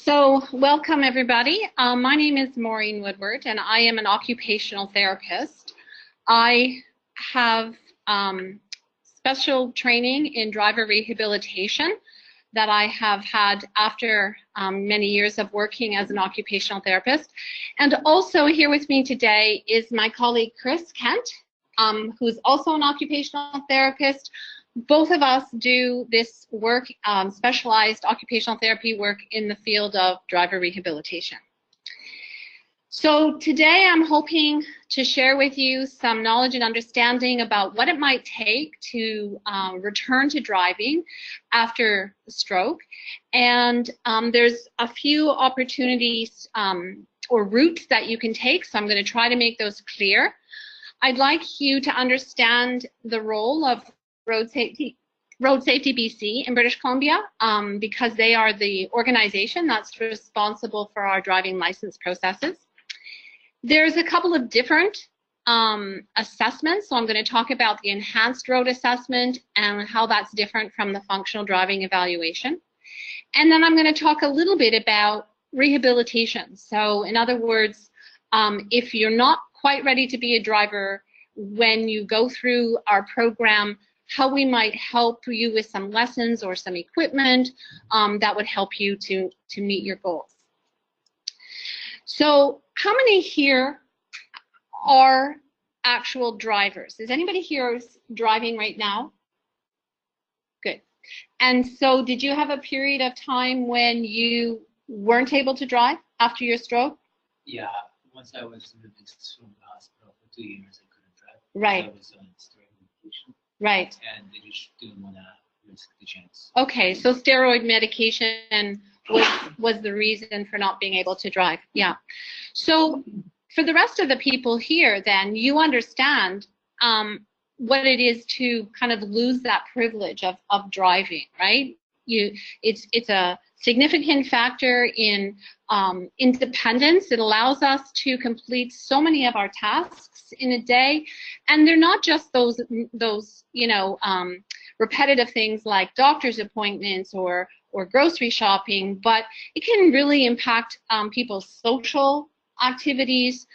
So welcome everybody. My name is Maureen Woodward and I am an occupational therapist. I have special training in driver rehabilitation that I have had after many years of working as an occupational therapist. And also here with me today is my colleague Chris Kent, who's also an occupational therapist. Both of us do this work, specialized occupational therapy work in the field of driver rehabilitation. So today I'm hoping to share with you some knowledge and understanding about what it might take to return to driving after a stroke. And there's a few opportunities or routes that you can take, so I'm going to try to make those clear. I'd like you to understand the role of Road Safety BC in British Columbia because they are the organization that's responsible for our driving license processes. There's a couple of different assessments, so I'm going to talk about the enhanced road assessment and how that's different from the functional driving evaluation. And then I'm going to talk a little bit about rehabilitation. So in other words, if you're not quite ready to be a driver when you go through our program, how we might help you with some lessons or some equipment that would help you to meet your goals. So how many here are actual drivers? Is anybody here driving right now? Good. And so did you have a period of time when you weren't able to drive after your stroke? Yeah, once I was released from the hospital for 2 years, I couldn't drive. Right. I was on steroid medication. Right. And they just didn't want to risk the chance. Okay, so steroid medication was the reason for not being able to drive. Yeah. So for the rest of the people here, then you understand what it is to kind of lose that privilege of driving, right? It's a significant factor in independence. It allows us to complete so many of our tasks in a day, and they're not just those repetitive things like doctor's appointments or grocery shopping, but it can really impact people's social activities,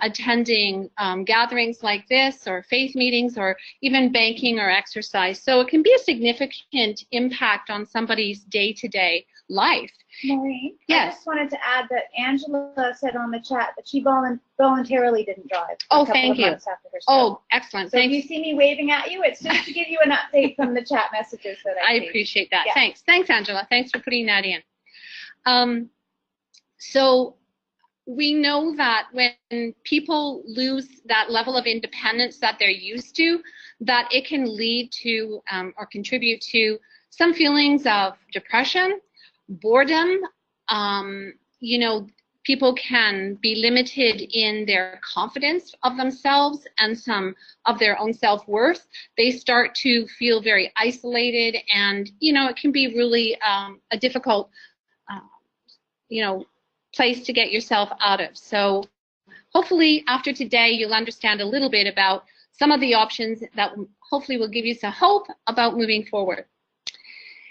attending gatherings like this or faith meetings or even banking or exercise. So it can be a significant impact on somebody's day-to-day life. Maureen, yes. I just wanted to add that Angela said on the chat that she voluntarily didn't drive. Oh, thank you. After her oh, excellent. So if you see me waving at you, it's just to give you an update from the chat messages that I see. Appreciate that. Yeah. Thanks. Thanks, Angela. Thanks for putting that in. So we know that when people lose that level of independence that they're used to, that it can lead to or contribute to some feelings of depression, boredom. People can be limited in their confidence of themselves and some of their own self-worth. They start to feel very isolated, and it can be really a difficult place to get yourself out of. So hopefully after today you'll understand a little bit about some of the options that hopefully will give you some hope about moving forward.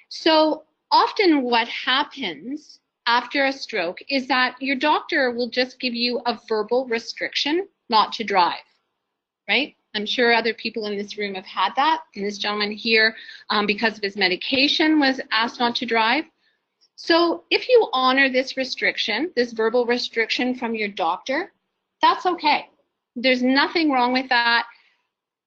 So often what happens after a stroke is that your doctor will just give you a verbal restriction not to drive, right? I'm sure other people in this room have had that. And this gentleman here, because of his medication, was asked not to drive. So if you honor this restriction, this verbal restriction from your doctor, that's okay. There's nothing wrong with that.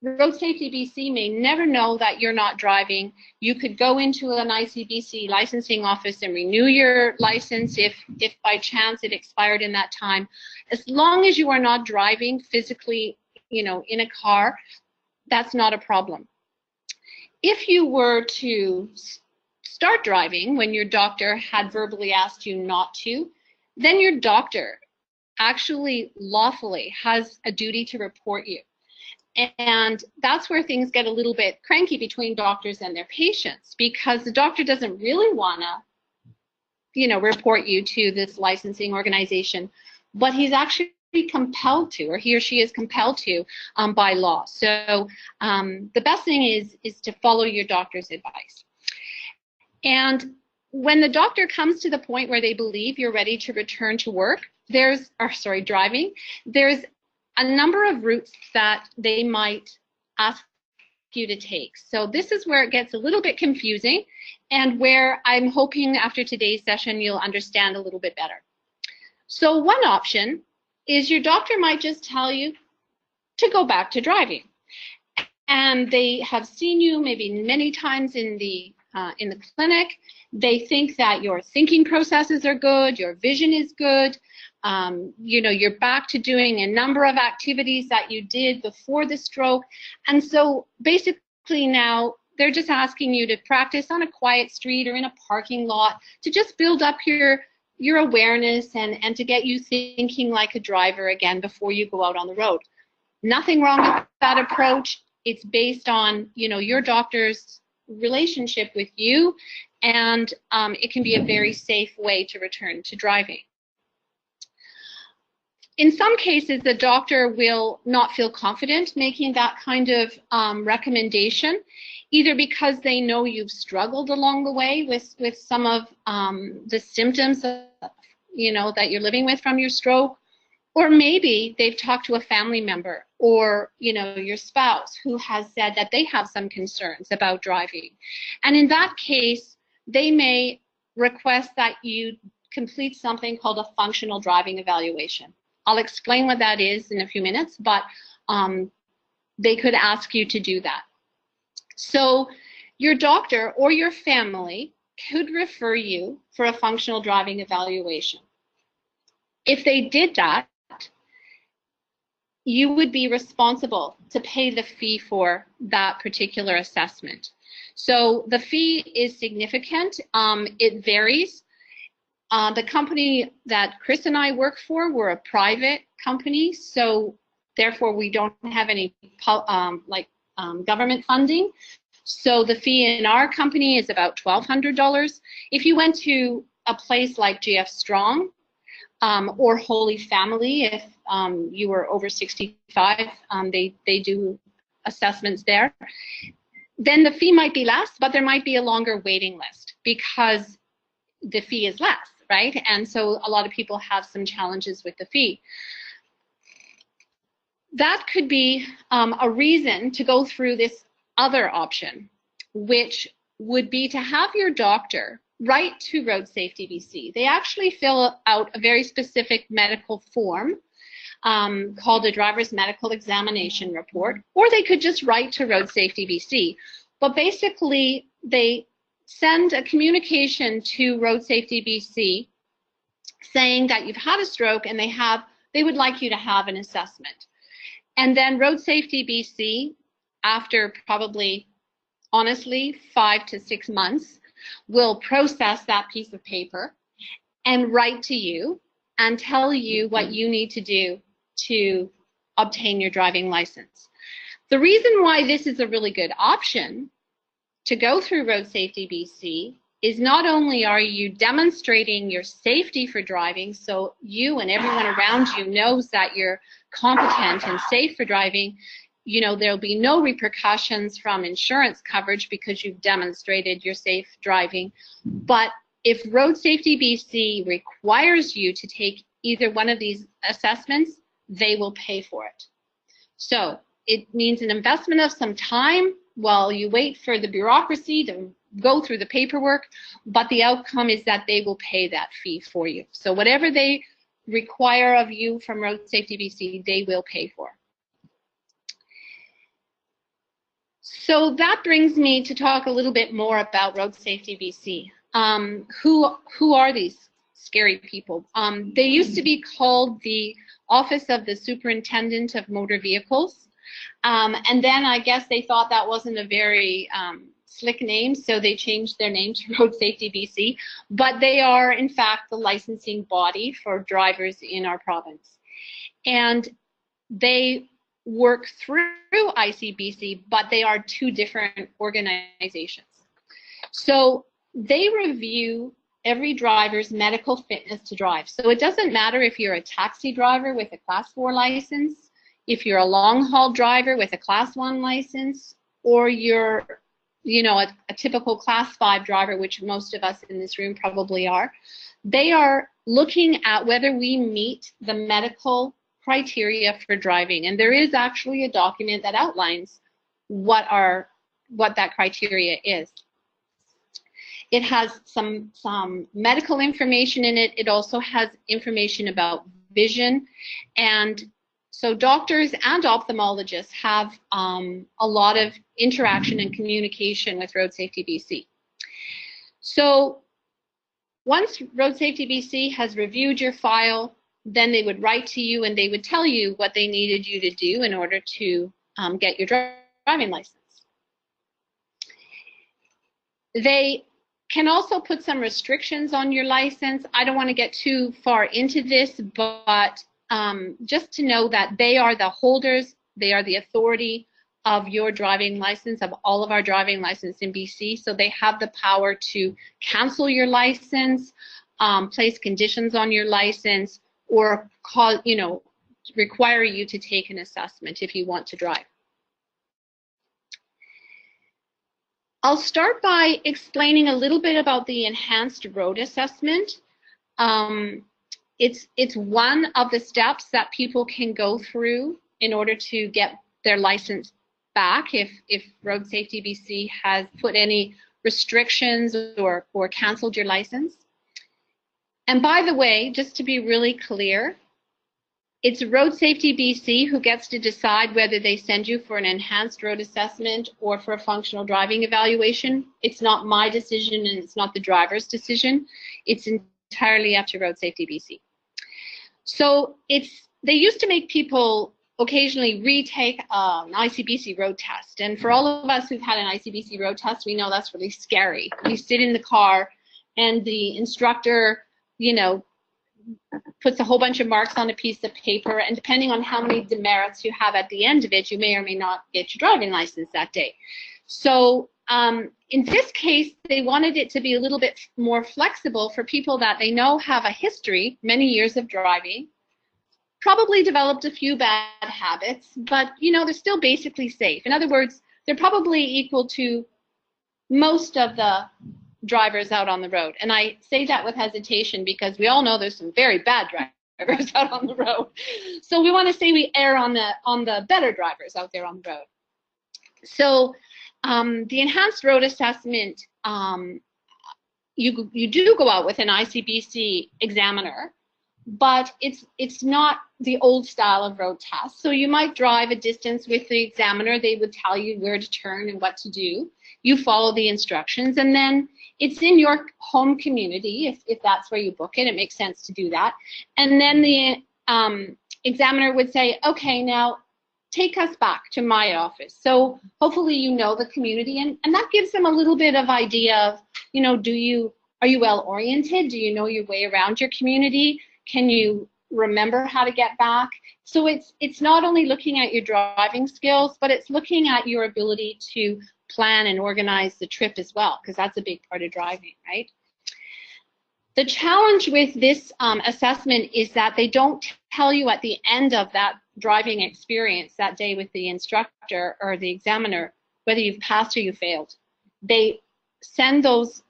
Road Safety BC may never know that you're not driving. You could go into an ICBC licensing office and renew your license if by chance it expired in that time. As long as you are not driving physically, in a car, that's not a problem. If you were to start driving when your doctor had verbally asked you not to, then your doctor actually lawfully has a duty to report you. And that's where things get a little bit cranky between doctors and their patients, because the doctor doesn't really want to, report you to this licensing organization, but he's actually compelled to, or he or she is compelled to by law. So the best thing is to follow your doctor's advice. And when the doctor comes to the point where they believe you're ready to return to work, driving, there's a number of routes that they might ask you to take. So this is where it gets a little bit confusing, and where I'm hoping after today's session you'll understand a little bit better. So one option is your doctor might just tell you to go back to driving. And they have seen you maybe many times in the clinic. They think that your thinking processes are good, your vision is good, you know, you're back to doing a number of activities that you did before the stroke. And so basically now they're just asking you to practice on a quiet street or in a parking lot to just build up your awareness and to get you thinking like a driver again before you go out on the road. Nothing wrong with that approach. It's based on, you know, your doctor's relationship with you, and it can be a very safe way to return to driving. In some cases, the doctor will not feel confident making that kind of recommendation, either because they know you've struggled along the way with some of the symptoms, you know, that you're living with from your stroke, or maybe they've talked to a family member or, you know, your spouse who has said that they have some concerns about driving. And in that case, they may request that you complete something called a functional driving evaluation. I'll explain what that is in a few minutes, but they could ask you to do that. So your doctor or your family could refer you for a functional driving evaluation. If they did that, you would be responsible to pay the fee for that particular assessment. So the fee is significant. It varies. The company that Chris and I work for, we're a private company, so therefore we don't have any government funding. So the fee in our company is about $1,200. If you went to a place like GF Strong or Holy Family, if you were over 65, they do assessments there, then the fee might be less, but there might be a longer waiting list because the fee is less, right? And so a lot of people have some challenges with the fee. That could be a reason to go through this other option, which would be to have your doctor write to Road Safety BC. They actually fill out a very specific medical form called a driver's medical examination report, or they could just write to Road Safety BC. But basically, they send a communication to Road Safety BC saying that you've had a stroke and they would like you to have an assessment. And then Road Safety BC, after probably, honestly, 5 to 6 months, will process that piece of paper and write to you and tell you what you need to do to obtain your driving license. The reason why this is a really good option to go through Road Safety BC is not only are you demonstrating your safety for driving, so you and everyone around you knows that you're competent and safe for driving, you know, there'll be no repercussions from insurance coverage because you've demonstrated your safe driving. But if Road Safety BC requires you to take either one of these assessments, they will pay for it. So it means an investment of some time while you wait for the bureaucracy to go through the paperwork, but the outcome is that they will pay that fee for you. So whatever they require of you from Road Safety BC, they will pay for. So that brings me to talk a little bit more about Road Safety BC. Who are these scary people? They used to be called the Office of the Superintendent of Motor Vehicles. And then I guess they thought that wasn't a very slick name, so they changed their name to Road Safety BC. But they are, in fact, the licensing body for drivers in our province. And they work through ICBC, but they are two different organizations. So they review every driver's medical fitness to drive. So it doesn't matter if you're a taxi driver with a Class 4 license, if you're a long-haul driver with a Class 1 license, or you're, you know, a typical class 5 driver, which most of us in this room probably are, they are looking at whether we meet the medical criteria for driving. And there is actually a document that outlines what that criteria is. It has some medical information in it. It also has information about vision. And so doctors and ophthalmologists have a lot of interaction and communication with Road Safety BC. So once Road Safety BC has reviewed your file, then they would write to you and they would tell you what they needed you to do in order to get your driving license. They can also put some restrictions on your license. I don't want to get too far into this, but just to know that they are the holders, they are the authority of your driving license, of all of our driving license in BC. So they have the power to cancel your license, place conditions on your license, or call, you know, require you to take an assessment if you want to drive. I'll start by explaining a little bit about the enhanced road assessment. It's one of the steps that people can go through in order to get their license back if Road Safety BC has put any restrictions or canceled your license. And by the way, just to be really clear, it's Road Safety BC who gets to decide whether they send you for an enhanced road assessment or for a functional driving evaluation. It's not my decision and it's not the driver's decision. It's entirely up to Road Safety BC. So they used to make people occasionally retake an ICBC road test. And for all of us who've had an ICBC road test, we know that's really scary. You sit in the car and the instructor, you know, puts a whole bunch of marks on a piece of paper, and depending on how many demerits you have at the end of it, you may or may not get your driving license that day. So in this case, they wanted it to be a little bit more flexible for people that they know have a history, many years of driving, probably developed a few bad habits, but you know, they're still basically safe. In other words, they're probably equal to most of the drivers out on the road. And I say that with hesitation because we all know there's some very bad drivers out on the road. So we want to say we err on the better drivers out there on the road. So the enhanced road assessment, you do go out with an ICBC examiner, but it's not the old style of road test. So you might drive a distance with the examiner. They would tell you where to turn and what to do. You follow the instructions, and then it's in your home community. If that's where you book it, it makes sense to do that. And then the examiner would say, okay, now take us back to my office. So hopefully you know the community, and that gives them a little bit of idea of, you know, are you well oriented? Do you know your way around your community? Can you remember how to get back? So it's not only looking at your driving skills, but it's looking at your ability to plan and organize the trip as well, because that's a big part of driving, right? The challenge with this assessment is that they don't tell you at the end of that driving experience that day with the instructor or the examiner whether you've passed or you failed. They send those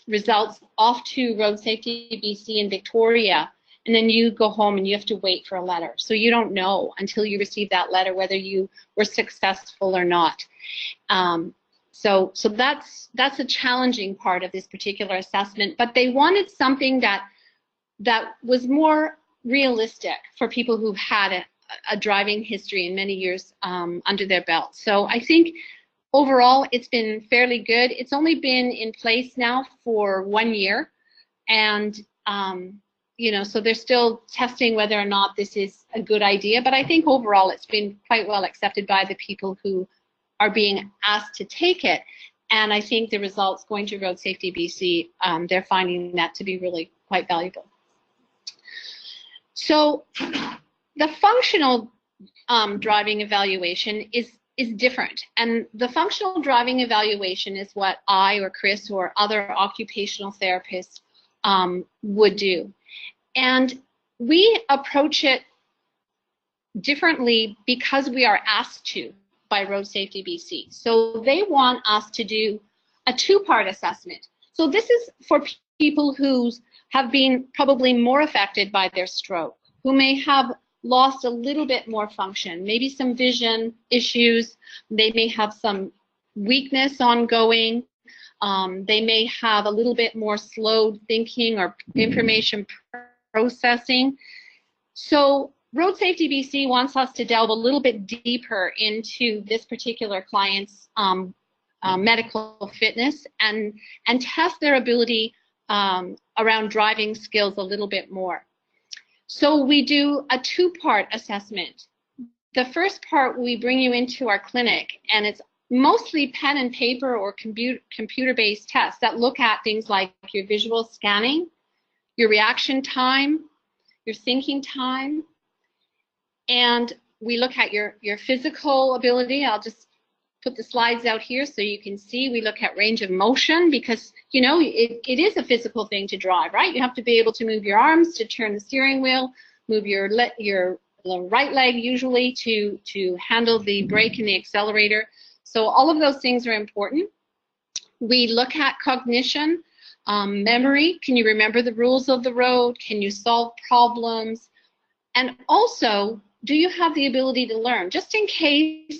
results off to Road Safety BC in Victoria, and then you go home and you have to wait for a letter. So you don't know until you receive that letter whether you were successful or not. So that's a challenging part of this particular assessment, but they wanted something that was more realistic for people who've had a driving history and many years under their belt. So I think overall it's been fairly good. It's only been in place now for 1 year, and you know, so they're still testing whether or not this is a good idea, but I think overall it's been quite well accepted by the people who are being asked to take it. And I think the results going to Road Safety BC, they're finding that to be really quite valuable. So the functional driving evaluation is different. And the functional driving evaluation is what I or Chris or other occupational therapists would do. And we approach it differently because we are asked to by Road Safety BC. So they want us to do a two-part assessment. So this is for people who have been probably more affected by their stroke, who may have lost a little bit more function, maybe some vision issues, they may have some weakness ongoing, they may have a little bit more slowed thinking or information processing. So Road Safety BC wants us to delve a little bit deeper into this particular client's medical fitness and test their ability around driving skills a little bit more. So we do a two-part assessment. The first part, we bring you into our clinic, and it's mostly pen and paper or computer-based tests that look at things like your visual scanning, your reaction time, your thinking time, and we look at your physical ability. I'll just put the slides out here so you can see. We look at range of motion because, you know, it is a physical thing to drive, right? You have to be able to move your arms to turn the steering wheel, move your right leg usually to handle the brake and the accelerator. So all of those things are important. We look at cognition, memory. Can you remember the rules of the road? Can you solve problems? And also, do you have the ability to learn? Just in case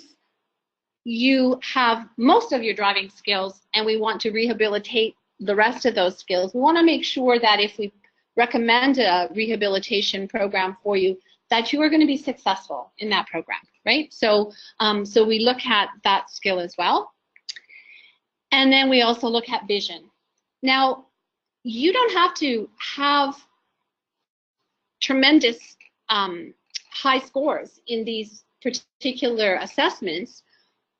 you have most of your driving skills and we want to rehabilitate the rest of those skills, we want to make sure that if we recommend a rehabilitation program for you, that you are going to be successful in that program, right? So, so we look at that skill as well. And then we also look at vision. Now, you don't have to have tremendous high scores in these particular assessments.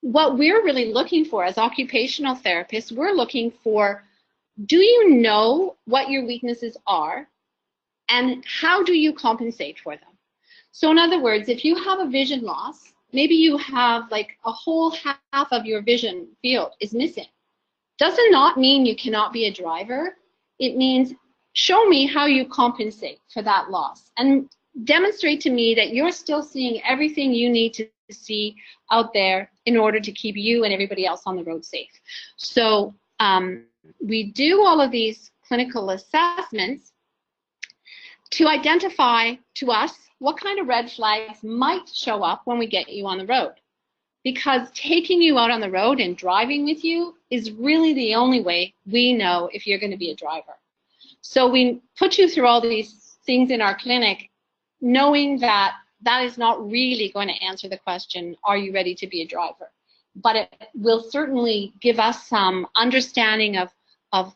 What we're really looking for as occupational therapists, we're looking for, do you know what your weaknesses are and how do you compensate for them? So in other words, if you have a vision loss, maybe you have like a whole half of your vision field is missing. Does it not mean you cannot be a driver? It means show me how you compensate for that loss and demonstrate to me that you're still seeing everything you need to see out there in order to keep you and everybody else on the road safe. So we do all of these clinical assessments to identify to us what kind of red flags might show up when we get you on the road. Because taking you out on the road and driving with you is really the only way we know if you're going to be a driver. So we put you through all these things in our clinic knowing that that is not really going to answer the question, are you ready to be a driver? But it will certainly give us some understanding of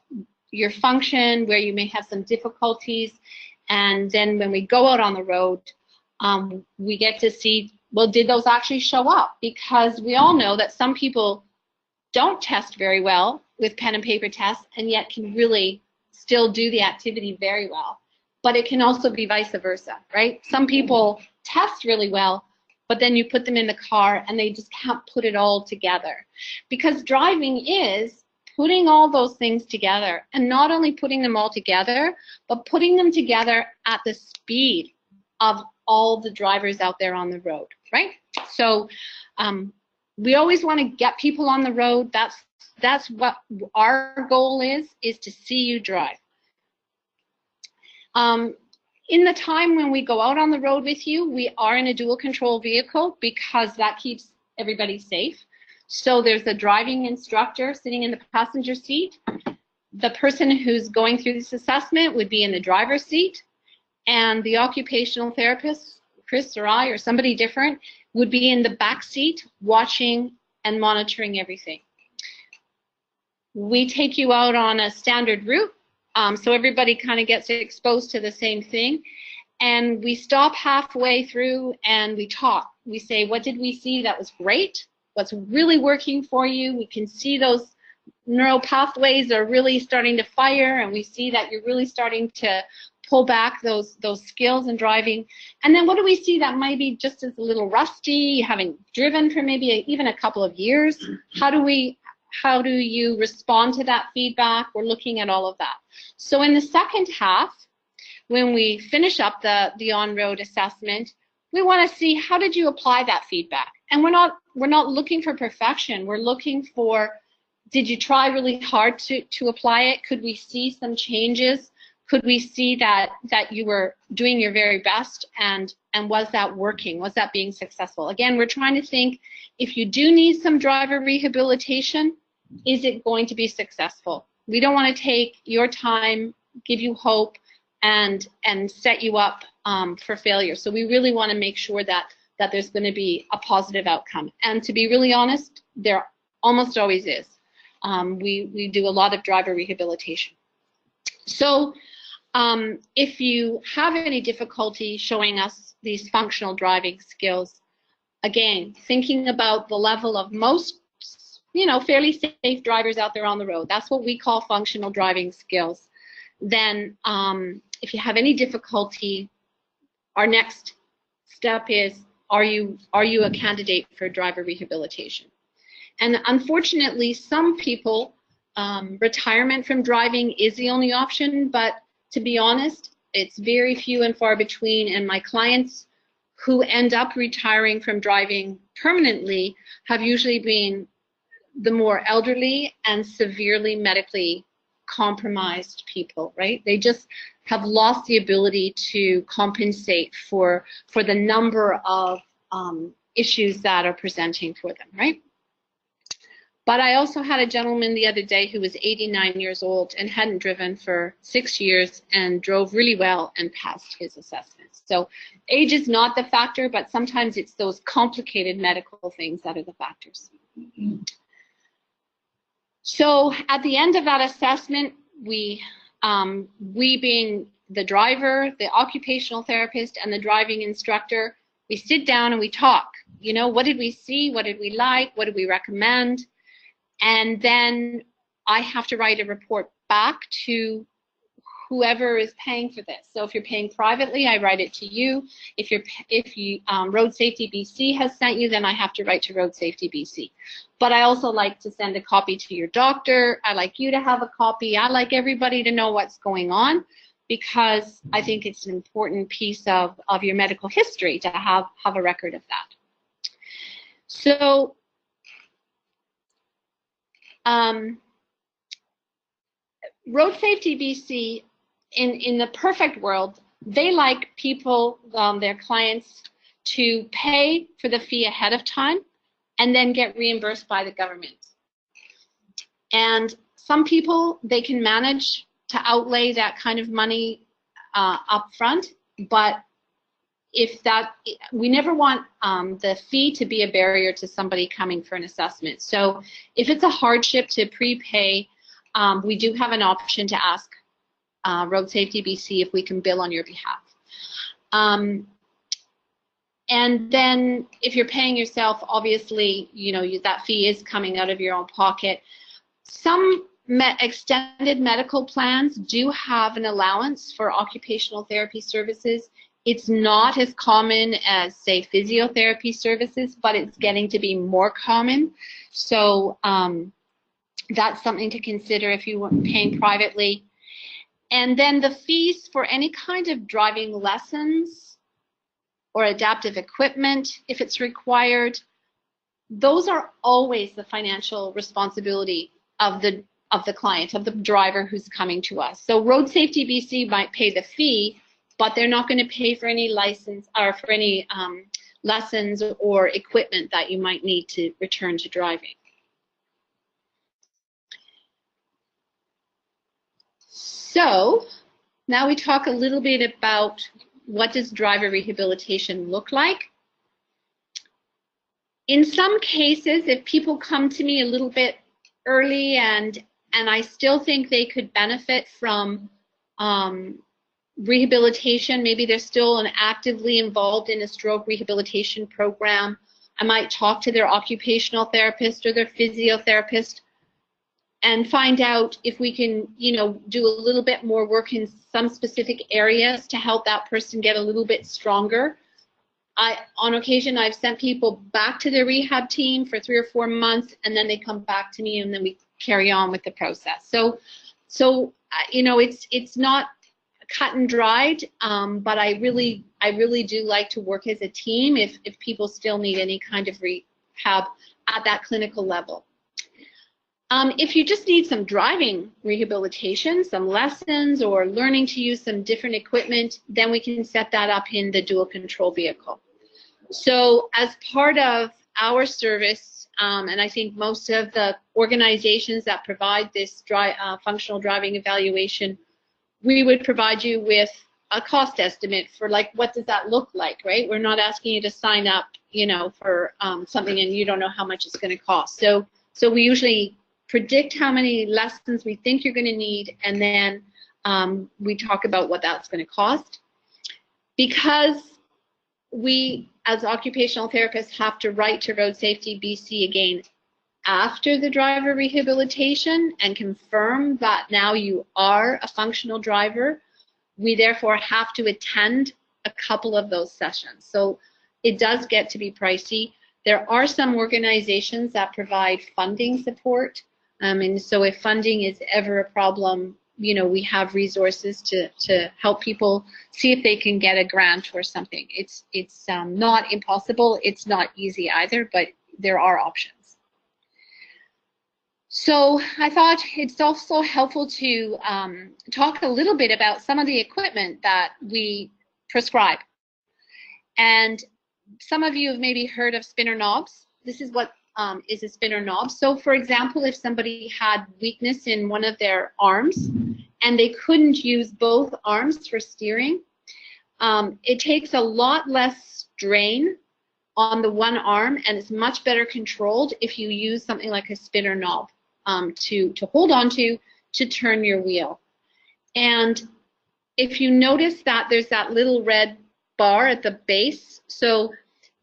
your function, where you may have some difficulties. And then when we go out on the road, we get to see, well, did those actually show up? Because we all know that some people don't test very well with pen and paper tests and yet can really still do the activity very well. But it can also be vice versa, right? Some people test really well, but then you put them in the car and they just can't put it all together. Because driving is putting all those things together, and not only putting them all together, but putting them together at the speed of all the drivers out there on the road, right? So we always want to get people on the road. That's what our goal is to see you drive. In the time when we go out on the road with you, we are in a dual control vehicle because that keeps everybody safe. So there's a driving instructor sitting in the passenger seat. The person who's going through this assessment would be in the driver's seat, and the occupational therapist, Chris or I or somebody different, would be in the back seat watching and monitoring everything. We take you out on a standard route. So everybody kind of gets exposed to the same thing. And we stop halfway through and we talk. We say, what did we see that was great? What's really working for you? We can see those neural pathways are really starting to fire, and we see that you're really starting to pull back those skills in driving. And then what do we see that might be just as a little rusty, you haven't driven for maybe even a couple of years? How do you respond to that feedback? We're looking at all of that. So in the second half, when we finish up the on-road assessment, we want to see, how did you apply that feedback? And we're not looking for perfection. We're looking for, did you try really hard to apply it? Could we see some changes? Could we see that you were doing your very best, and was that working? Was that being successful? Again, we're trying to think, if you do need some driver rehabilitation, is it going to be successful? We don't want to take your time, give you hope, and set you up for failure. So we really want to make sure that there's going to be a positive outcome. And to be really honest, there almost always is. We do a lot of driver rehabilitation. So if you have any difficulty showing us these functional driving skills, again, thinking about the level of most, fairly safe drivers out there on the road, that's what we call functional driving skills. Then if you have any difficulty, our next step is, are you a candidate for driver rehabilitation? And unfortunately, some people, retirement from driving is the only option, but to be honest, it's very few and far between, and my clients who end up retiring from driving permanently have usually been the more elderly and severely medically compromised people, right? They just have lost the ability to compensate for the number of issues that are presenting for them, right? But I also had a gentleman the other day who was 89 years old and hadn't driven for 6 years and drove really well and passed his assessments. So age is not the factor, but sometimes it's those complicated medical things that are the factors. So at the end of that assessment, we being the driver, the occupational therapist, and the driving instructor, we sit down and we talk. What did we see? What did we like? What did we recommend? And then I have to write a report back to whoever is paying for this. So if you're paying privately, I write it to you. If Road Safety BC has sent you, then I have to write to Road Safety BC. But I also like to send a copy to your doctor. I like you to have a copy. I like everybody to know what's going on, because I think it's an important piece of your medical history to have a record of that. So Road Safety BC, in the perfect world, they like people, their clients, to pay for the fee ahead of time and then get reimbursed by the government. And some people, they can manage to outlay that kind of money up front, but we never want the fee to be a barrier to somebody coming for an assessment. So if it's a hardship to prepay, we do have an option to ask Road Safety BC if we can bill on your behalf. And then if you're paying yourself, obviously, that fee is coming out of your own pocket. Some extended medical plans do have an allowance for occupational therapy services. It's not as common as, say, physiotherapy services, but it's getting to be more common. So that's something to consider if you were paying privately. And then the fees for any kind of driving lessons or adaptive equipment, if it's required, those are always the financial responsibility of the client, of the driver who's coming to us. So Road Safety BC might pay the fee, but they're not going to pay for any license or for any lessons or equipment that you might need to return to driving. So now we talk a little bit about, what does driver rehabilitation look like? In some cases, if people come to me a little bit early and I still think they could benefit from rehabilitation, maybe they're still actively involved in a stroke rehabilitation program, I might talk to their occupational therapist or their physiotherapist and find out if we can, do a little bit more work in some specific areas to help that person get a little bit stronger. On occasion, I've sent people back to their rehab team for 3 or 4 months, and then they come back to me, and then we carry on with the process. So it's not cut and dried, but I really do like to work as a team if people still need any kind of rehab at that clinical level. If you just need some driving rehabilitation, some lessons, or learning to use some different equipment, then we can set that up in the dual control vehicle. So as part of our service, and I think most of the organizations that provide this functional driving evaluation, we would provide you with a cost estimate for, like, what does that look like, right? We're not asking you to sign up, you know, for something and you don't know how much it's going to cost. So we usually predict how many lessons we think you're going to need, and then we talk about what that's going to cost. Because we, as occupational therapists, have to write to Road Safety BC again after the driver rehabilitation and confirm that now you are a functional driver, we therefore have to attend a couple of those sessions. So it does get to be pricey. There are some organizations that provide funding support. And so if funding is ever a problem, you know, we have resources to help people see if they can get a grant or something. It's not impossible. It's not easy either, but there are options. So I thought it's also helpful to talk a little bit about some of the equipment that we prescribe. And some of you have maybe heard of spinner knobs. This is what is a spinner knob. So for example, if somebody had weakness in one of their arms and they couldn't use both arms for steering, it takes a lot less strain on the one arm, and it's much better controlled if you use something like a spinner knob to hold on to turn your wheel. And if you notice that there's that little red bar at the base, so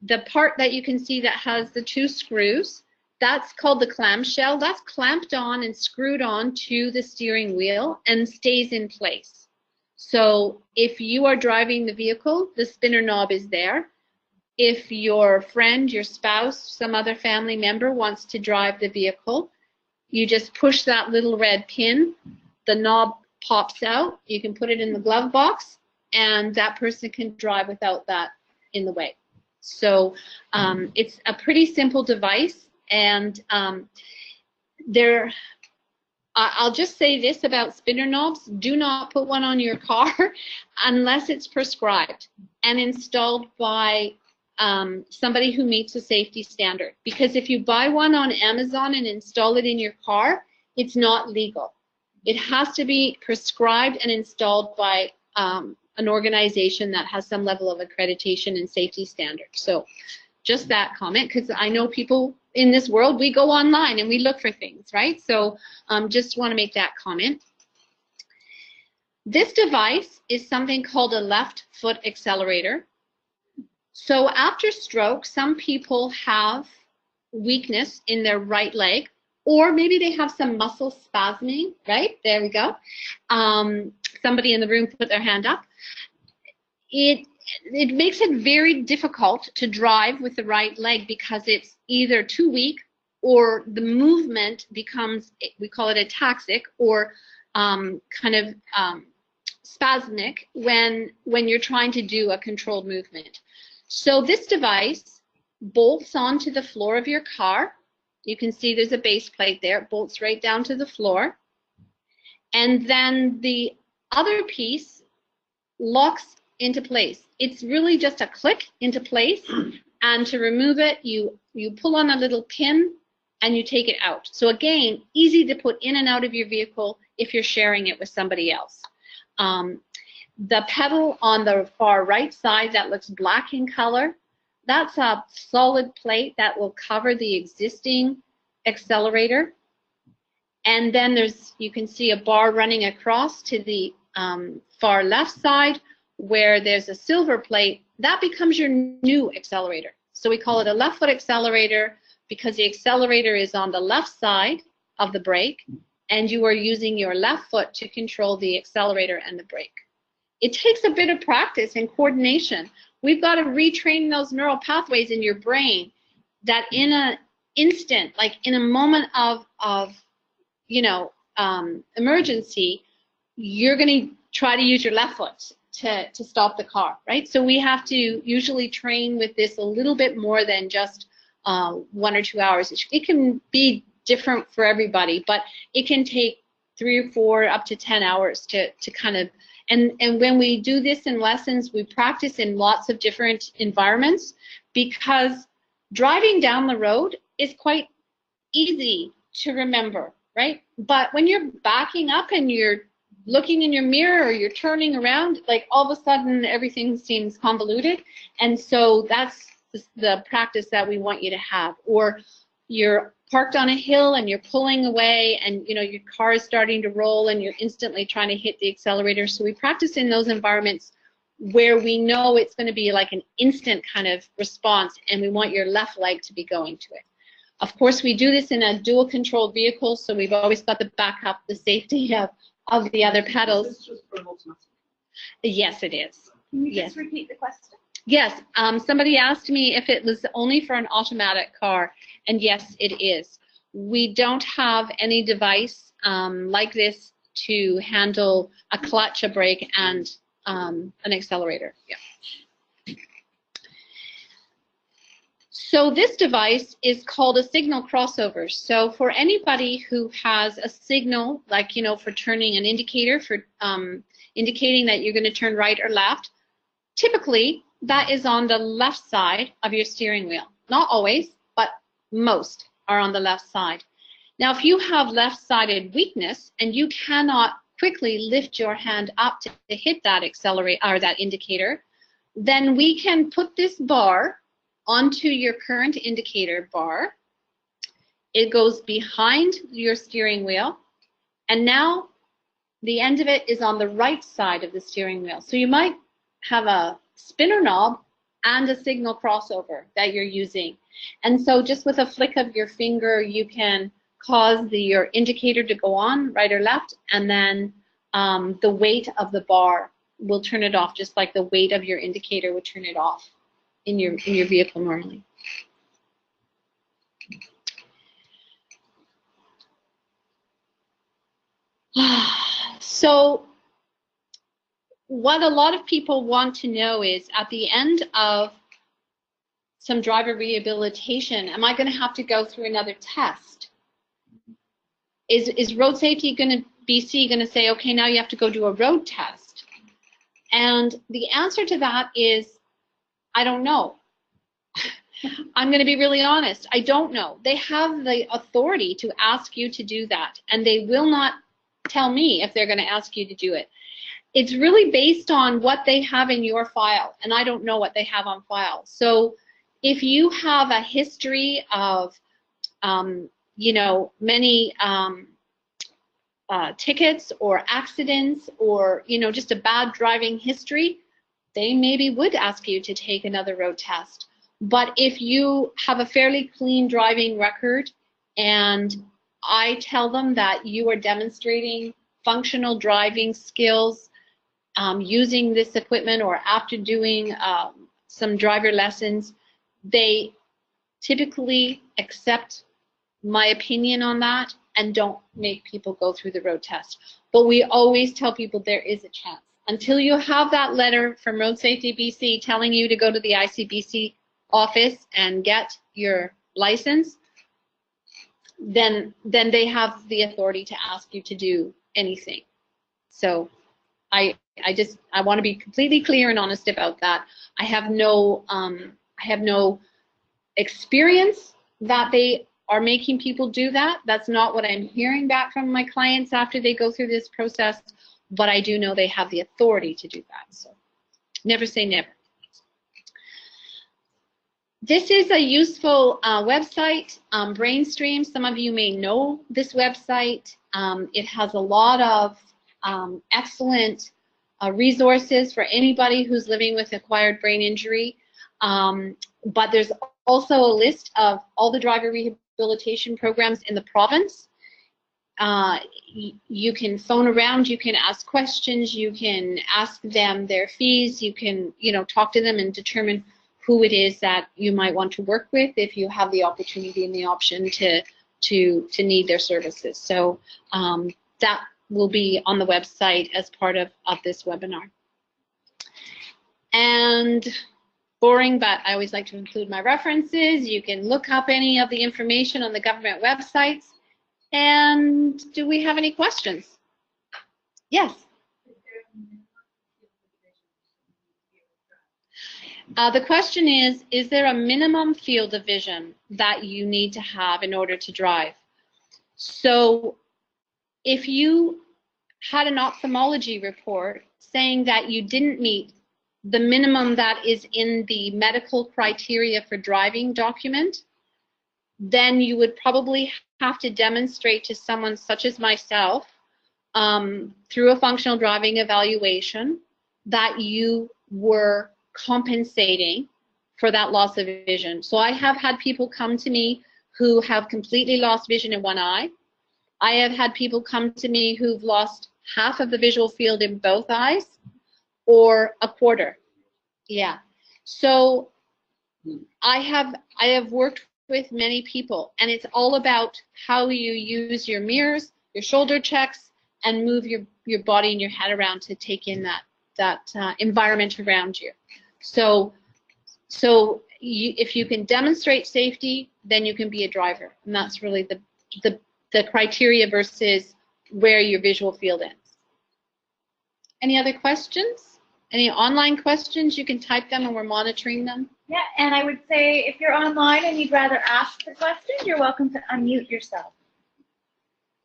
the part that you can see that has the two screws, that's called the clamshell. That's clamped on and screwed on to the steering wheel and stays in place. So if you are driving the vehicle, the spinner knob is there. If your friend, your spouse, some other family member wants to drive the vehicle, you just push that little red pin, the knob pops out, you can put it in the glove box, and that person can drive without that in the way. So it's a pretty simple device, and I'll just say this about spinner knobs: do not put one on your car unless it's prescribed and installed by somebody who meets a safety standard. Because if you buy one on Amazon and install it in your car, it's not legal. It has to be prescribed and installed by an organization that has some level of accreditation and safety standards. So just that comment, because I know people in this world, we go online and we look for things, right? So just want to make that comment. This device is something called a left foot accelerator. So after stroke, some people have weakness in their right leg, or maybe they have some muscle spasming, right? There we go. Somebody in the room put their hand up. It makes it very difficult to drive with the right leg because it's either too weak or the movement becomes, we call it ataxic, or kind of spasmic when you're trying to do a controlled movement. So this device bolts onto the floor of your car. You can see there's a base plate there. It bolts right down to the floor. And then the other piece locks into place. It's really just a click into place. And to remove it, you pull on a little pin and you take it out. So again, easy to put in and out of your vehicle if you're sharing it with somebody else. The pedal on the far right side that looks black in color, that's a solid plate that will cover the existing accelerator. And then you can see a bar running across to the far left side where there's a silver plate. That becomes your new accelerator. So we call it a left foot accelerator because the accelerator is on the left side of the brake and you are using your left foot to control the accelerator and the brake. It takes a bit of practice and coordination. We've got to retrain those neural pathways in your brain that in an instant, like in a moment of emergency, you're going to try to use your left foot to stop the car, right? So we have to usually train with this a little bit more than just 1 or 2 hours. It can be different for everybody, but it can take 3 or 4 up to 10 hours to kind of, and when we do this in lessons, we practice in lots of different environments, because driving down the road is quite easy to remember, right? But when you're backing up and you're looking in your mirror or you're turning around, like all of a sudden everything seems convoluted. And so that's the practice that we want you to have. Or you're parked on a hill and you're pulling away and your car is starting to roll and you're instantly trying to hit the accelerator. So we practice in those environments where we know it's going to be like an instant kind of response, and we want your left leg to be going to it. Of course, we do this in a dual controlled vehicle, so we've always got the backup, the safety of the other pedals. Is this just for an automatic? Yes, it is. Can you Yes. just repeat the question? Yes, somebody asked me if it was only for an automatic car, and yes, it is. We don't have any device like this to handle a clutch, a brake, and an accelerator. Yeah. So this device is called a signal crossover. So for anybody who has a signal, like, for turning an indicator, for indicating that you're going to turn right or left, typically that is on the left side of your steering wheel. Not always, but most are on the left side. Now, if you have left-sided weakness and you cannot quickly lift your hand up to hit that accelerator or that indicator, then we can put this bar onto your current indicator bar. It goes behind your steering wheel, and now the end of it is on the right side of the steering wheel. So you might have a spinner knob and a signal crossover that you're using. And so just with a flick of your finger, you can cause your indicator to go on, right or left, and then the weight of the bar will turn it off, just like the weight of your indicator would turn it off in your vehicle normally. So what a lot of people want to know is, at the end of some driver rehabilitation, am I going to have to go through another test? Is Road Safety BC going to say, okay, now you have to go do a road test? And the answer to that is, I don't know. I'm going to be really honest. I don't know. They have the authority to ask you to do that, and they will not tell me if they're going to ask you to do it. It's really based on what they have in your file, and I don't know what they have on file. So if you have a history of, many tickets or accidents, or, just a bad driving history, they maybe would ask you to take another road test. But if you have a fairly clean driving record and I tell them that you are demonstrating functional driving skills using this equipment, or after doing some driver lessons, they typically accept my opinion on that and don't make people go through the road test. But we always tell people there is a chance. Until you have that letter from Road Safety BC telling you to go to the ICBC office and get your license, then they have the authority to ask you to do anything. So I want to be completely clear and honest about that. I have no experience that they are making people do that. That's not what I'm hearing back from my clients after they go through this process, but I do know they have the authority to do that. So never say never. This is a useful website, Brainstream. Some of you may know this website. It has a lot of excellent resources for anybody who's living with acquired brain injury. But there's also a list of all the driver rehabilitation programs in the province. You can phone around, you can ask questions, you can ask them their fees, you can talk to them and determine who it is that you might want to work with if you have the opportunity and the option to need their services. So will be on the website as part of this webinar. And boring, but I always like to include my references. You can look up any of the information on the government websites. And do we have any questions? Yes. The question is there a minimum field of vision that you need to have in order to drive? So if you had an ophthalmology report saying that you didn't meet the minimum that is in the medical criteria for driving document, then you would probably have to demonstrate to someone such as myself through a functional driving evaluation that you were compensating for that loss of vision. So I have had people come to me who have completely lost vision in one eye. I have had people come to me who've lost half of the visual field in both eyes or a quarter. Yeah. So I have worked with many people, and it's all about how you use your mirrors, your shoulder checks, and move your body and your head around to take in that environment around you. So if you can demonstrate safety, then you can be a driver, and that's really the criteria versus where your visual field ends. Any other questions? Any online questions? You can type them and we're monitoring them. Yeah, and I would say if you're online and you'd rather ask the question, you're welcome to unmute yourself.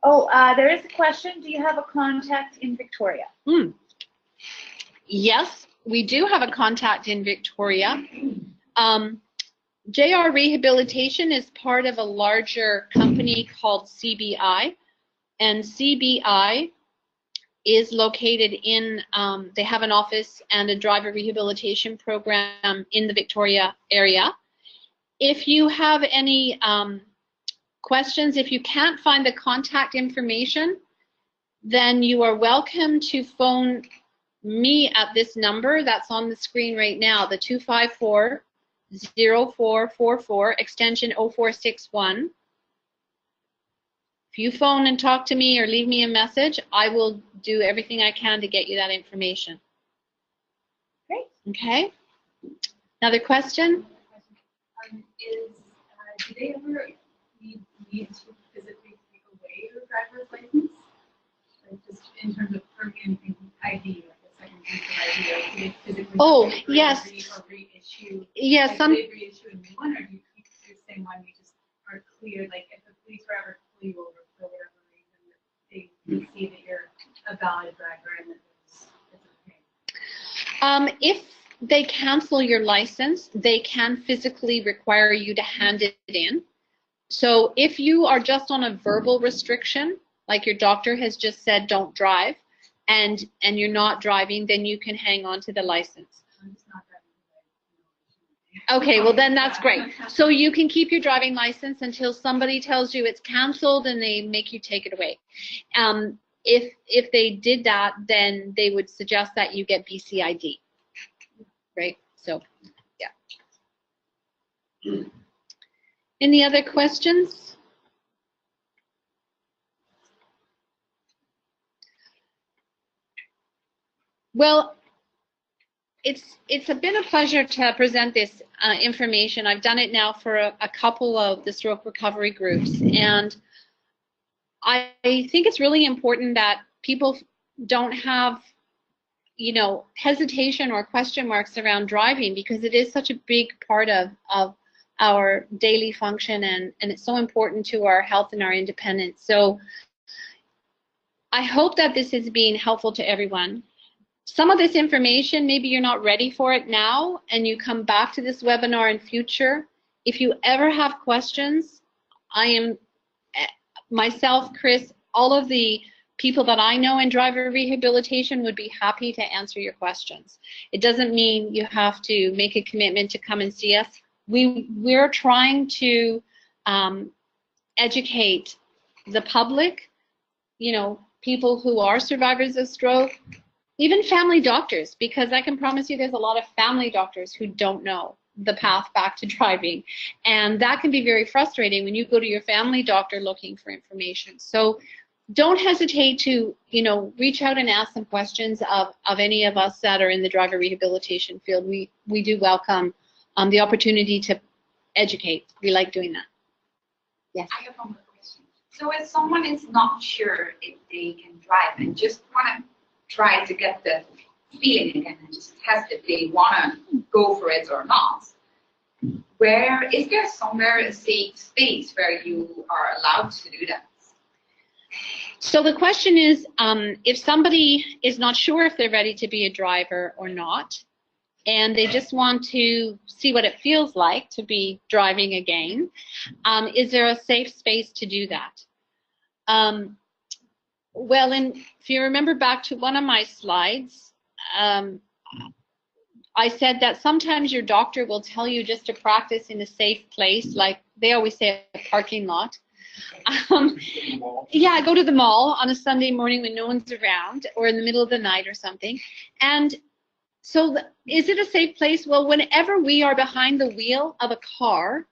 Oh, there is a question. Do you have a contact in Victoria? Yes, we do have a contact in Victoria. JR Rehabilitation is part of a larger company called CBI, and CBI is located in, they have an office and a driver rehabilitation program in the Victoria area. If you have any questions, if you can't find the contact information, then you are welcome to phone me at this number that's on the screen right now, the 254-0444, extension 0461. If you phone and talk to me or leave me a message, I will do everything I can to get you that information. Great. Okay. Another question? Do they ever need to physically take away your driver's license? Like just in terms of permanent ID, like a second piece of ID, or do they physically yes. or reissue? Yes, like, do they reissue a new one, or do you keep your same one? You just are clear, like if the police were ever pull you over for whatever reason, they can see that you're a valid driver and that it's okay. If they cancel your license, they can physically require you to hand it in. So if you are just on a verbal restriction, like your doctor has just said don't drive, and you're not driving, then you can hang on to the license. I'm just not driving. Okay, well then that's great. So you can keep your driving license until somebody tells you it's canceled and they make you take it away. If they did that, then they would suggest that you get BC ID. Right? So, yeah. Any other questions? Well, it's been a pleasure to present this information. I've done it now for a couple of the stroke recovery groups, and I think it's really important that people don't have, you know, hesitation or question marks around driving, because it is such a big part of our daily function, and it's so important to our health and our independence. So I hope that this has been helpful to everyone. Some of this information, maybe you're not ready for it now and you come back to this webinar in future. If you ever have questions, I am, myself, Chris, all of the people that I know in driver rehabilitation would be happy to answer your questions. It doesn't mean you have to make a commitment to come and see us. We're trying to educate the public, you know, people who are survivors of stroke, even family doctors, because I can promise you there's a lot of family doctors who don't know the path back to driving. And that can be very frustrating when you go to your family doctor looking for information. So don't hesitate to, reach out and ask some questions of any of us that are in the driver rehabilitation field. We do welcome the opportunity to educate. We like doing that. Yes. I have one more question. So if someone is not sure if they can drive and just want to try to get the feeling again and just test if they want to go for it or not, where is there somewhere a safe space where you are allowed to do that? So the question is, if somebody is not sure if they're ready to be a driver or not, and they just want to see what it feels like to be driving again, is there a safe space to do that? Well, if you remember back to one of my slides, I said that sometimes your doctor will tell you just to practice in a safe place, like they always say a parking lot. Yeah, go to the mall on a Sunday morning when no one's around, or in the middle of the night or something. And so is it a safe place? Well, whenever we are behind the wheel of a car,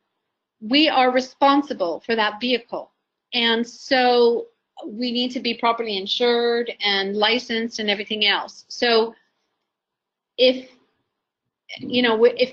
we are responsible for that vehicle. And so we need to be properly insured and licensed and everything else. So if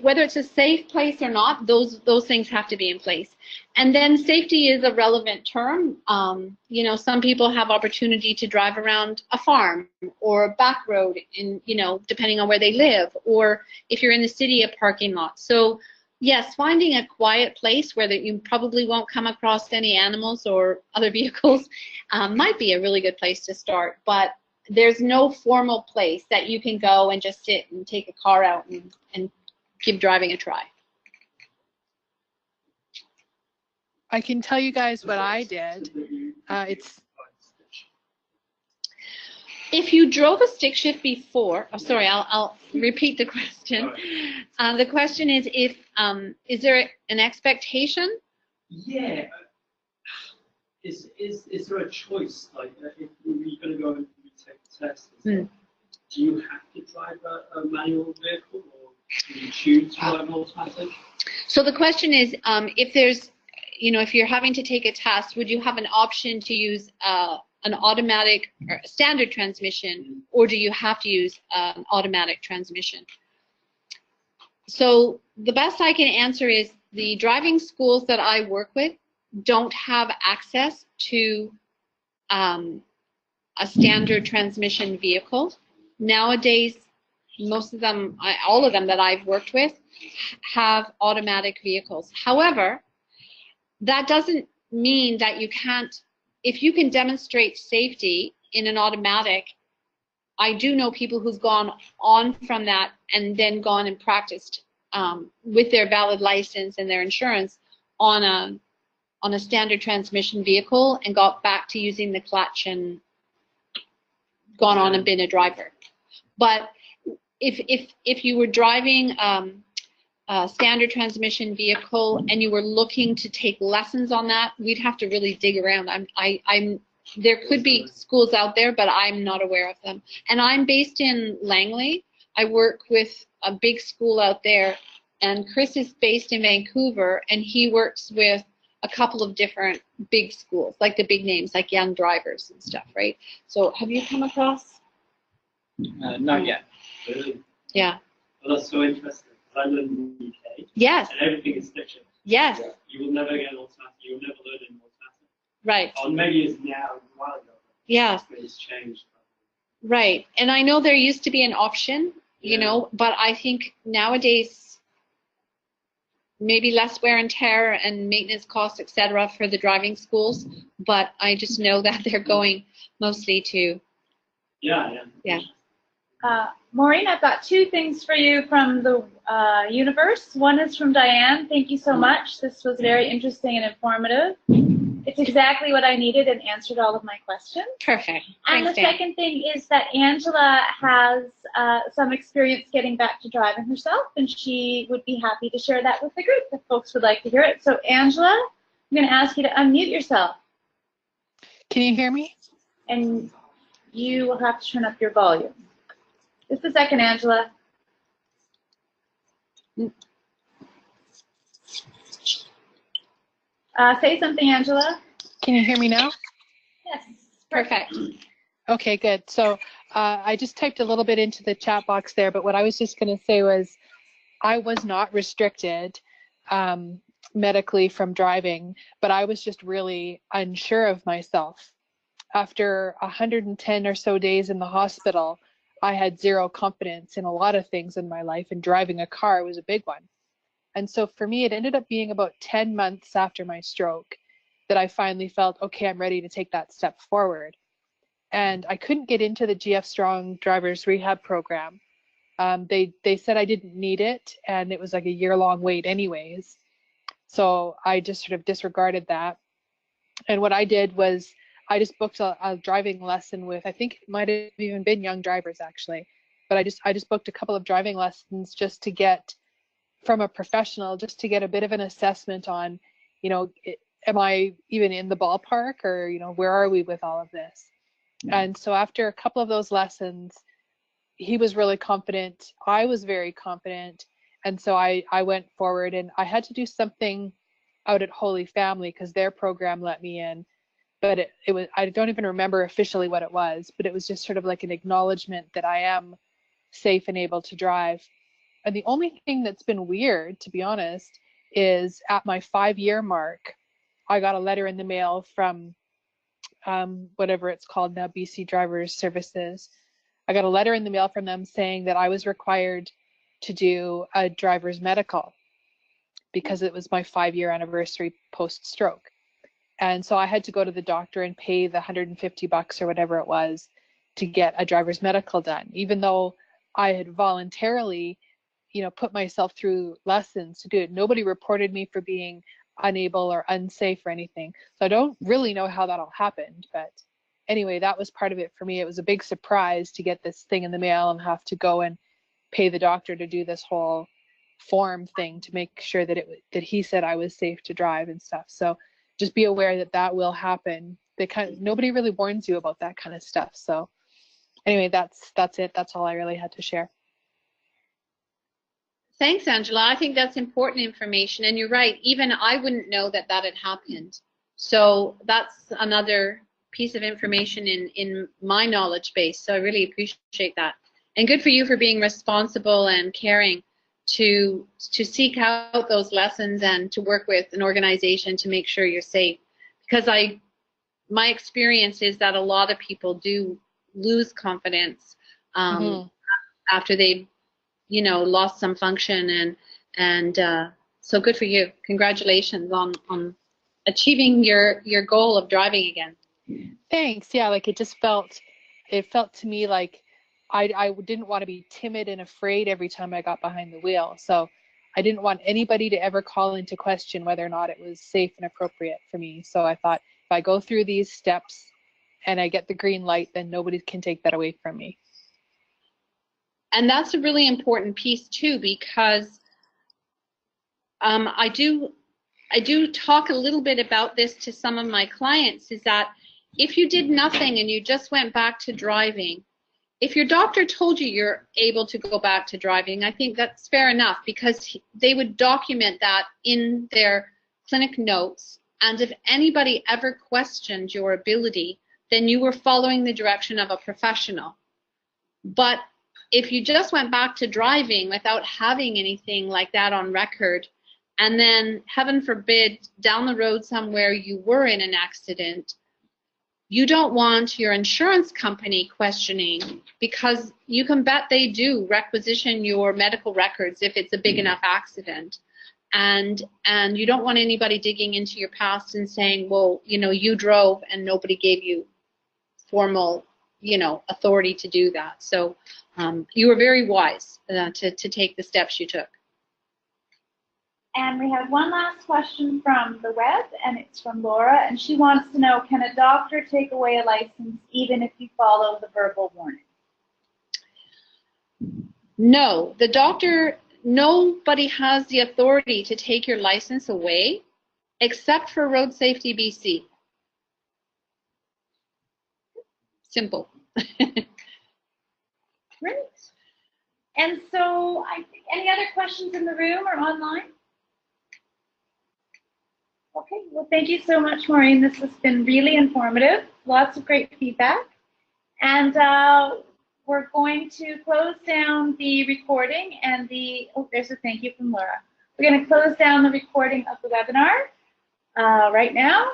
whether it's a safe place or not, those things have to be in place. And then safety is a relevant term. Some people have opportunity to drive around a farm or a back road in, depending on where they live, or if you're in the city, a parking lot. So yes, finding a quiet place where you probably won't come across any animals or other vehicles might be a really good place to start. But there's no formal place that you can go and just sit and take a car out and give driving a try. I can tell you guys what I did. If you drove a stick shift before, I'll repeat the question. The question is is there an expectation? Yeah. Is there a choice? Like, if you're going to go and take a test, do you have to drive a manual vehicle, or do you choose to drive an automatic? So the question is, if there's, if you're having to take a test, would you have an option to use an automatic or standard transmission, or do you have to use an automatic transmission? So the best I can answer is the driving schools that I work with don't have access to a standard transmission vehicle. Nowadays, most of them, all of them that I've worked with have automatic vehicles. However, that doesn't mean that you can't, if you can demonstrate safety in an automatic. I do know people who've gone on from that and then gone and practiced with their valid license and their insurance on a standard transmission vehicle and got back to using the clutch and gone on and been a driver. But if you were driving a standard transmission vehicle and you were looking to take lessons on that, we'd have to really dig around. There could be schools out there, but I'm not aware of them. And I'm based in Langley. I work with a big school out there, and Chris is based in Vancouver, and he works with a couple of different big schools, like the big names, like Young Drivers and stuff, right? So have you come across? Not yet. Really? Yeah. Well, that's so interesting. I live in the UK. Yes. And everything is stick shift. Yes. You will never get an automatic. You will never learn an automatic. Right. Or maybe it's now, a while ago. Yeah. It's changed. Right. And I know there used to be an option, but I think nowadays maybe less wear and tear and maintenance costs, etc., for the driving schools. But I just know that they're going mostly to. Yeah. Maureen, I've got two things for you from the universe. One is from Diane. Thank you so much. This was very interesting and informative. It's exactly what I needed and answered all of my questions. Perfect. And Thanks, the Dan. second thing is that Angela has some experience getting back to driving herself, and she would be happy to share that with the group if folks would like to hear it. So Angela, I'm going to ask you to unmute yourself. Can you hear me? And you will have to turn up your volume. Just a second, Angela. Say something, Angela. Can you hear me now? Yes. Perfect. Okay, good. So I just typed a little bit into the chat box there, but what I was just going to say was I was not restricted medically from driving, but I was just really unsure of myself. After 110 or so days in the hospital, I had zero confidence in a lot of things in my life, and driving a car was a big one. And so for me, it ended up being about 10 months after my stroke that I finally felt, okay, I'm ready to take that step forward. And I couldn't get into the GF Strong Drivers Rehab Program. They said I didn't need it, and it was like a year-long wait anyways. So I just sort of disregarded that. And what I did was I just booked a driving lesson with, I think it might have even been Young Drivers actually, but I just booked a couple of driving lessons just to get from a professional, just to get a bit of an assessment on, you know, am I even in the ballpark, or, you know, where are we with all of this? And so after a couple of those lessons, he was really confident. I was very confident. And so I went forward, and I had to do something out at Holy Family because their program let me in. But it was, I don't even remember officially what it was, but it was just sort of like an acknowledgement that I am safe and able to drive. And the only thing that's been weird, to be honest, is at my 5-year mark, I got a letter in the mail from whatever it's called now, BC Drivers Services. I got a letter in the mail from them saying that I was required to do a driver's medical because it was my 5-year anniversary post-stroke. And so I had to go to the doctor and pay the $150 or whatever it was to get a driver's medical done, even though I had voluntarily, you know, put myself through lessons to do it. Nobody reported me for being unable or unsafe or anything. So I don't really know how that all happened, but anyway, that was part of it for me. It was a big surprise to get this thing in the mail and have to go and pay the doctor to do this whole form thing to make sure that that he said I was safe to drive and stuff. So just be aware that that will happen. Nobody really warns you about that kind of stuff. So anyway, that's it. That's all I really had to share. Thanks, Angela. I think that's important information. And you're right, even I wouldn't know that that had happened. So that's another piece of information in my knowledge base. So I really appreciate that. And good for you for being responsible and caring to seek out those lessons and to work with an organization to make sure you're safe. Because my experience is that a lot of people do lose confidence after they've, you know, lost some function, and so good for you. Congratulations on achieving your goal of driving again. Thanks. Yeah, like it felt to me like I didn't want to be timid and afraid every time I got behind the wheel. So I didn't want anybody to ever call into question whether or not it was safe and appropriate for me. So I thought, if I go through these steps and I get the green light, then nobody can take that away from me. And that's a really important piece too, because I do talk a little bit about this to some of my clients, is that if you did nothing and you just went back to driving, if your doctor told you you're able to go back to driving, I think that's fair enough, because they would document that in their clinic notes. And if anybody ever questioned your ability, then you were following the direction of a professional. But if you just went back to driving without having anything like that on record, and then, heaven forbid, down the road somewhere you were in an accident, you don't want your insurance company questioning, because you can bet they do requisition your medical records if it's a big enough accident. And you don't want anybody digging into your past and saying, well, you know, you drove and nobody gave you formal, you know, authority to do that. So you were very wise to take the steps you took. And we have one last question from the web, and it's from Laura, and she wants to know, can a doctor take away a license even if you follow the verbal warning? No, the doctor, nobody has the authority to take your license away except for Road Safety BC. Simple. Great. And so, I think, any other questions in the room or online? Okay, well, thank you so much, Maureen. This has been really informative. Lots of great feedback. And we're going to close down the recording and oh, there's a thank you from Laura. We're going to close down the recording of the webinar right now.